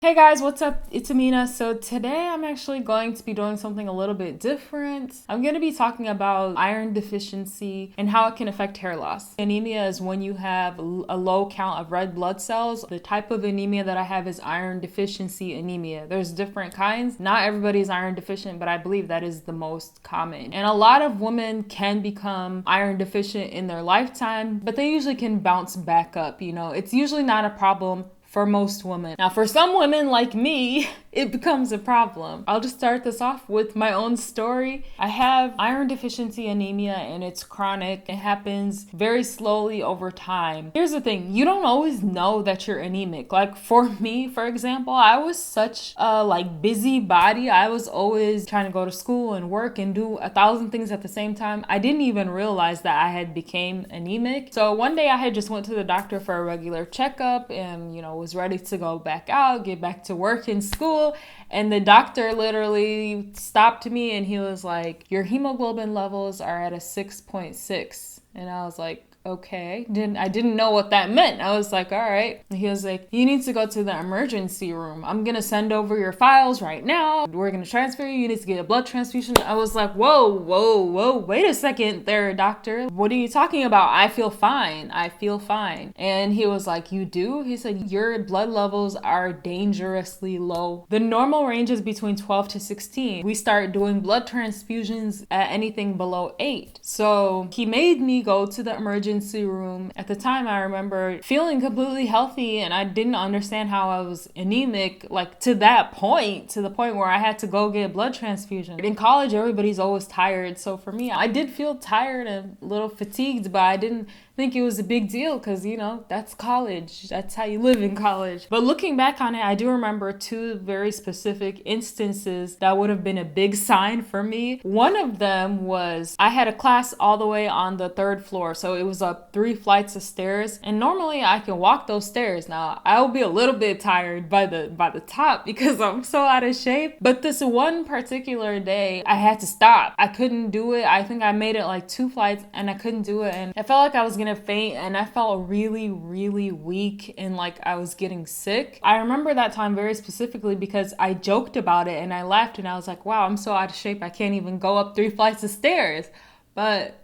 Hey guys, what's up? It's Amina. So today I'm actually going to be doing something a little bit different. I'm going to be talking about iron deficiency and how it can affect hair loss. Anemia is when you have a low count of red blood cells. The type of anemia that I have is iron deficiency anemia. There's different kinds. Not everybody's iron deficient, but I believe that is the most common. And a lot of women can become iron deficient in their lifetime, but they usually can bounce back up. It's usually not a problem for most women. Now, for some women like me, it becomes a problem. I'll just start this off with my own story. I have iron deficiency anemia and it's chronic. It happens very slowly over time. Here's the thing, you don't always know that you're anemic. Like for me, for example, I was such a busy body. I was always trying to go to school and work and do 1,000 things at the same time. I didn't even realize that I had became anemic. So one day I had just went to the doctor for a regular checkup and, was ready to go back out, get back to work and school. And the doctor literally stopped me and he was like, your hemoglobin levels are at a 6.6. And I was like, okay. I didn't know what that meant. I was like, all right. And he was like, you need to go to the emergency room. I'm going to send over your files right now. We're going to transfer you. You need to get a blood transfusion. I was like, whoa. Wait a second there, doctor. What are you talking about? I feel fine. And he was like, you do? He said, your blood levels are dangerously low. The normal range is between 12 to 16. We start doing blood transfusions at anything below 8. So he made me go to the emergency room. At the time, I remember feeling completely healthy and I didn't understand how I was anemic, to the point where I had to go get a blood transfusion. In college, everybody's always tired. So for me, I did feel tired and a little fatigued, but I didn't think it was a big deal because, that's college. That's how you live in college. But looking back on it, I do remember two very specific instances that would have been a big sign for me. One of them was I had a class all the way on the 3rd floor. So it was up 3 flights of stairs. And normally I can walk those stairs. Now, I'll be a little bit tired by the top because I'm so out of shape. But this one particular day, I had to stop. I couldn't do it. I think I made it 2 flights and I couldn't do it. And I felt like I was gonna faint and I felt really weak and like I was getting sick. I remember that time very specifically because I joked about it and I laughed and I was like, wow, I'm so out of shape. I can't even go up 3 flights of stairs. But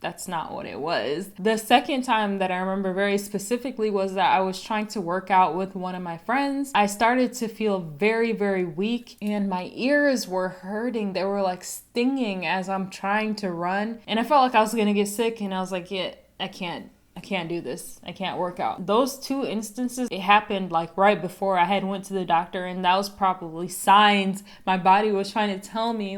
that's not what it was. The second time that I remember very specifically was that I was trying to work out with one of my friends. I started to feel very weak and my ears were hurting. They were stinging as I'm trying to run. And I felt like I was gonna get sick and I was like, yeah, I can't do this. I can't work out. Those 2 instances, it happened right before I had went to the doctor, and that was probably signs my body was trying to tell me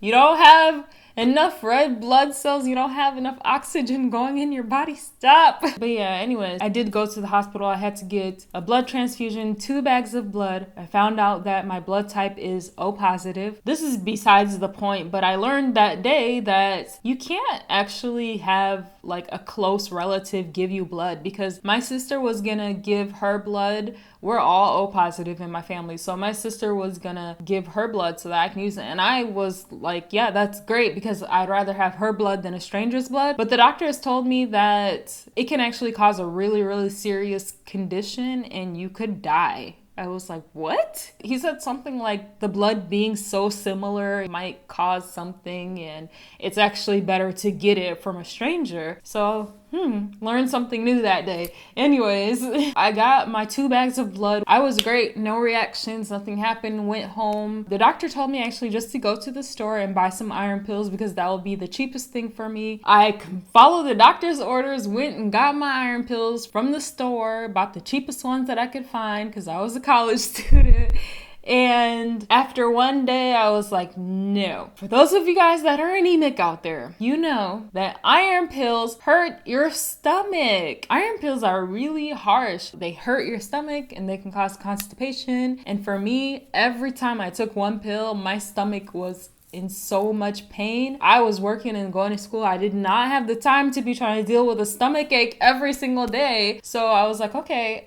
you don't have enough red blood cells, you don't have enough oxygen going in your body, stop. But yeah, anyways, I did go to the hospital. I had to get a blood transfusion, 2 bags of blood. I found out that my blood type is O positive. This is besides the point, but I learned that day that you can't actually have a close relative give you blood because my sister was gonna give her blood. We're all O positive in my family. So my sister was gonna give her blood so that I can use it. And I was like, yeah, that's great because I'd rather have her blood than a stranger's blood. But the doctor has told me that it can actually cause a really serious condition and you could die. I was like, what? He said something like the blood being so similar might cause something and it's actually better to get it from a stranger. So, learned something new that day. Anyways, I got my 2 bags of blood. I was great. No reactions. Nothing happened. Went home. The doctor told me actually just to go to the store and buy some iron pills because that will be the cheapest thing for me. I followed the doctor's orders, went and got my iron pills from the store, bought the cheapest ones that I could find because I was a college student. And after one day, I was like, no. For those of you guys that are anemic out there, you know that iron pills hurt your stomach. Iron pills are really harsh. They hurt your stomach and they can cause constipation. And for me, every time I took one pill, my stomach was in so much pain. I was working and going to school. I did not have the time to be trying to deal with a stomach ache every single day. So I was like, okay,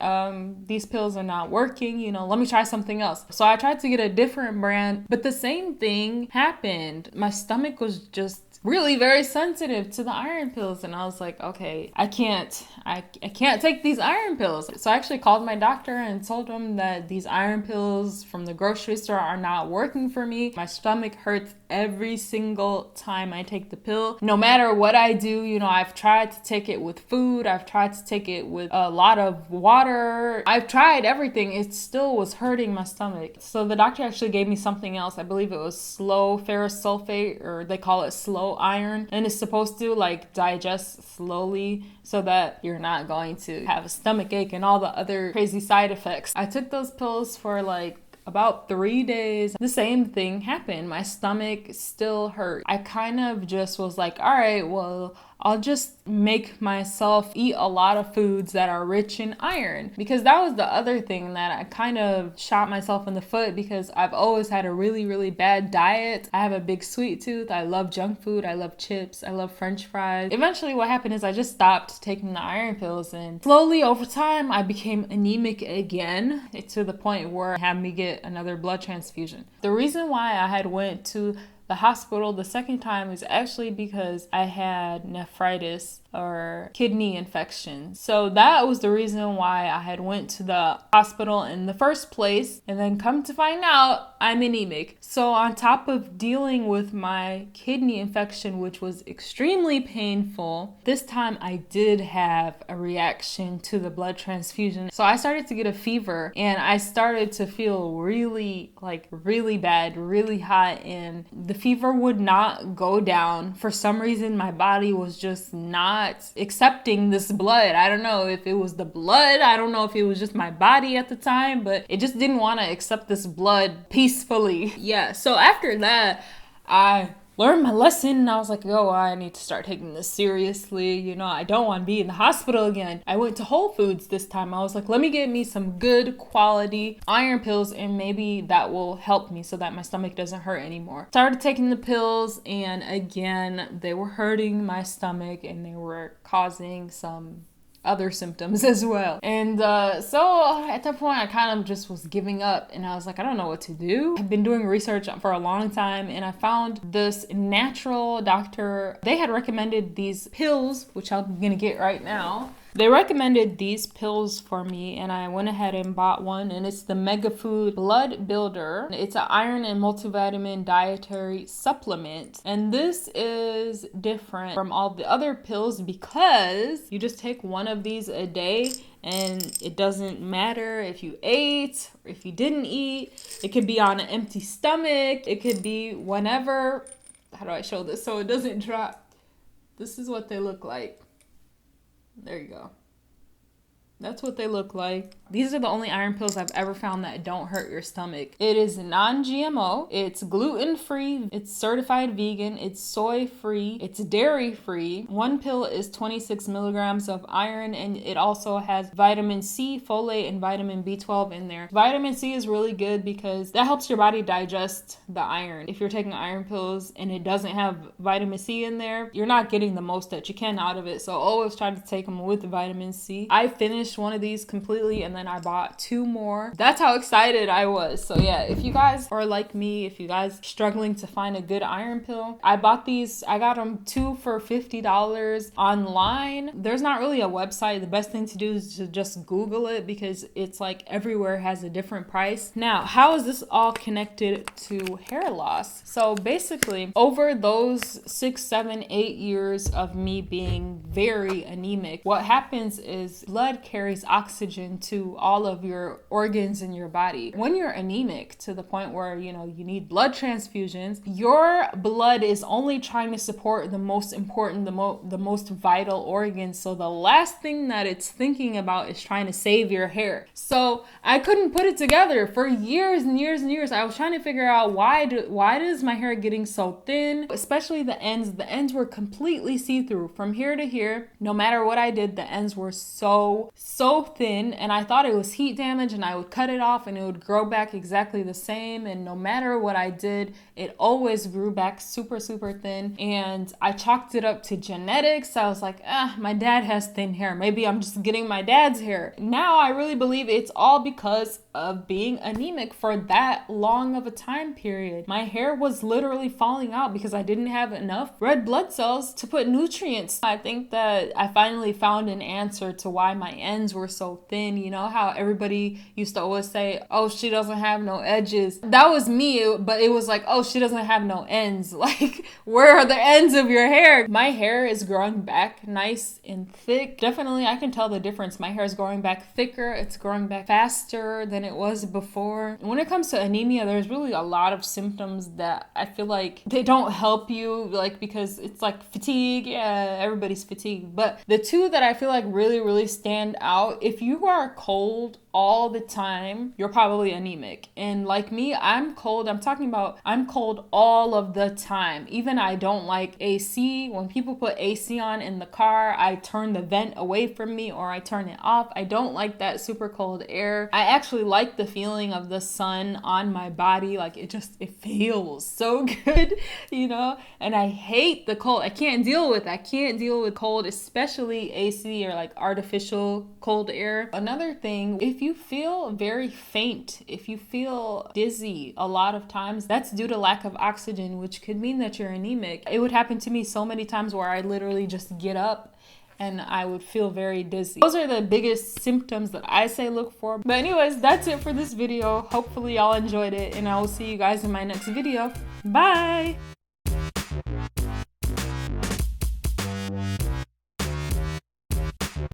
these pills are not working, let me try something else. So I tried to get a different brand, but the same thing happened. My stomach was just really very sensitive to the iron pills. And I was like, okay, I can't take these iron pills. So I actually called my doctor and told him that these iron pills from the grocery store are not working for me. My stomach hurts every single time I take the pill. No matter what I do, you know, I've tried to take it with food. I've tried to take it with a lot of water. I've tried everything. It still was hurting my stomach. So the doctor actually gave me something else. I believe it was slow ferrous sulfate, or they call it slow iron. And it's supposed to like digest slowly so that you're not going to have a stomach ache and all the other crazy side effects. I took those pills for like about 3 days. The same thing happened. My stomach still hurt. I kind of just was like, all right, well, I'll just make myself eat a lot of foods that are rich in iron, because that was the other thing that I kind of shot myself in the foot, because I've always had a really, really bad diet. I have a big sweet tooth. I love junk food. I love chips. I love French fries. Eventually what happened is I just stopped taking the iron pills, and slowly over time I became anemic again, to the point where it had me get another blood transfusion. The reason why I had went to the hospital the second time is actually because I had nephritis, or kidney infection. So that was the reason why I had went to the hospital in the first place, and then come to find out I'm anemic. So on top of dealing with my kidney infection, which was extremely painful, this time I did have a reaction to the blood transfusion. So I started to get a fever, and I started to feel really bad, really hot, and the fever would not go down. For some reason, my body was just not accepting this blood. I don't know if it was the blood. I don't know if it was just my body at the time, but it just didn't want to accept this blood peacefully. Yeah, so after that, I learned my lesson, and I was like, oh, I need to start taking this seriously. You know, I don't want to be in the hospital again. I went to Whole Foods this time. I was like, let me get me some good quality iron pills, and maybe that will help me so that my stomach doesn't hurt anymore. Started taking the pills, and again, they were hurting my stomach, and they were causing some other symptoms as well. And so at that point I kind of just was giving up, and I was like, I don't know what to do. I've been doing research for a long time, and I found this natural doctor. They had recommended these pills, which I'm gonna get right now. They recommended these pills for me, and I went ahead and bought one, and it's the Mega Food Blood Builder. It's an iron and multivitamin dietary supplement, and this is different from all the other pills because you just take one of these a day, and it doesn't matter if you ate or if you didn't eat. It could be on an empty stomach. It could be whenever. How do I show this so it doesn't drop? This is what they look like. There you go. That's what they look like. These are the only iron pills I've ever found that don't hurt your stomach. It is non-GMO. It's gluten-free. It's certified vegan. It's soy-free. It's dairy-free. One pill is 26 milligrams of iron, and it also has vitamin C, folate, and vitamin B12 in there. Vitamin C is really good because that helps your body digest the iron. If you're taking iron pills and it doesn't have vitamin C in there, you're not getting the most that you can out of it. So always try to take them with vitamin C. I finished one of these completely, and then I bought 2 more. That's how excited I was. So yeah, if you guys are like me, if you guys are struggling to find a good iron pill, I bought these. I got them 2 for $50 online. There's not really a website. The best thing to do is to just Google it, because it's like everywhere has a different price. Now, how is this all connected to hair loss? So basically, over those 6, 7, 8 years of me being very anemic, what happens is blood carries oxygen to all of your organs in your body. When you're anemic to the point where, you know, you need blood transfusions, your blood is only trying to support the most important, the most vital organs. So the last thing that it's thinking about is trying to save your hair. So I couldn't put it together for years and years and years. I was trying to figure out why is my hair getting so thin, especially the ends. The ends were completely see-through from here to here. No matter what I did, the ends were so so thin, and I thought it was heat damage, and I would cut it off and it would grow back exactly the same. And no matter what I did, it always grew back super, super thin. And I chalked it up to genetics. I was like, my dad has thin hair. Maybe I'm just getting my dad's hair. Now I really believe it's all because of being anemic for that long of a time period. My hair was literally falling out because I didn't have enough red blood cells to put nutrients. I think that I finally found an answer to why my ends were so thin. You know how everybody used to always say, oh, she doesn't have no edges. That was me, but it was like, oh, she doesn't have no ends. Like, where are the ends of your hair? My hair is growing back nice and thick. Definitely, I can tell the difference. My hair is growing back thicker. It's growing back faster than it was before. When it comes to anemia, there's really a lot of symptoms that I feel like they don't help you, like, because it's like fatigue. Yeah, everybody's fatigued. But the two that I feel like really stand out, if you are cold all the time, you're probably anemic. And like me, I'm cold. I'm cold all of the time. Even I don't like AC. When people put AC on in the car, I turn the vent away from me or I turn it off. I don't like that super cold air. I actually like the feeling of the sun on my body. Like it feels so good, you know? And I hate the cold. I can't deal with cold, especially AC or like artificial cold air. Another thing, if you feel very faint, if you feel dizzy a lot of times, that's due to lack of oxygen, which could mean that you're anemic. It would happen to me so many times where I literally just get up and I would feel very dizzy. Those are the biggest symptoms that I say look for. But anyways, that's it for this video. Hopefully y'all enjoyed it, and I will see you guys in my next video. Bye!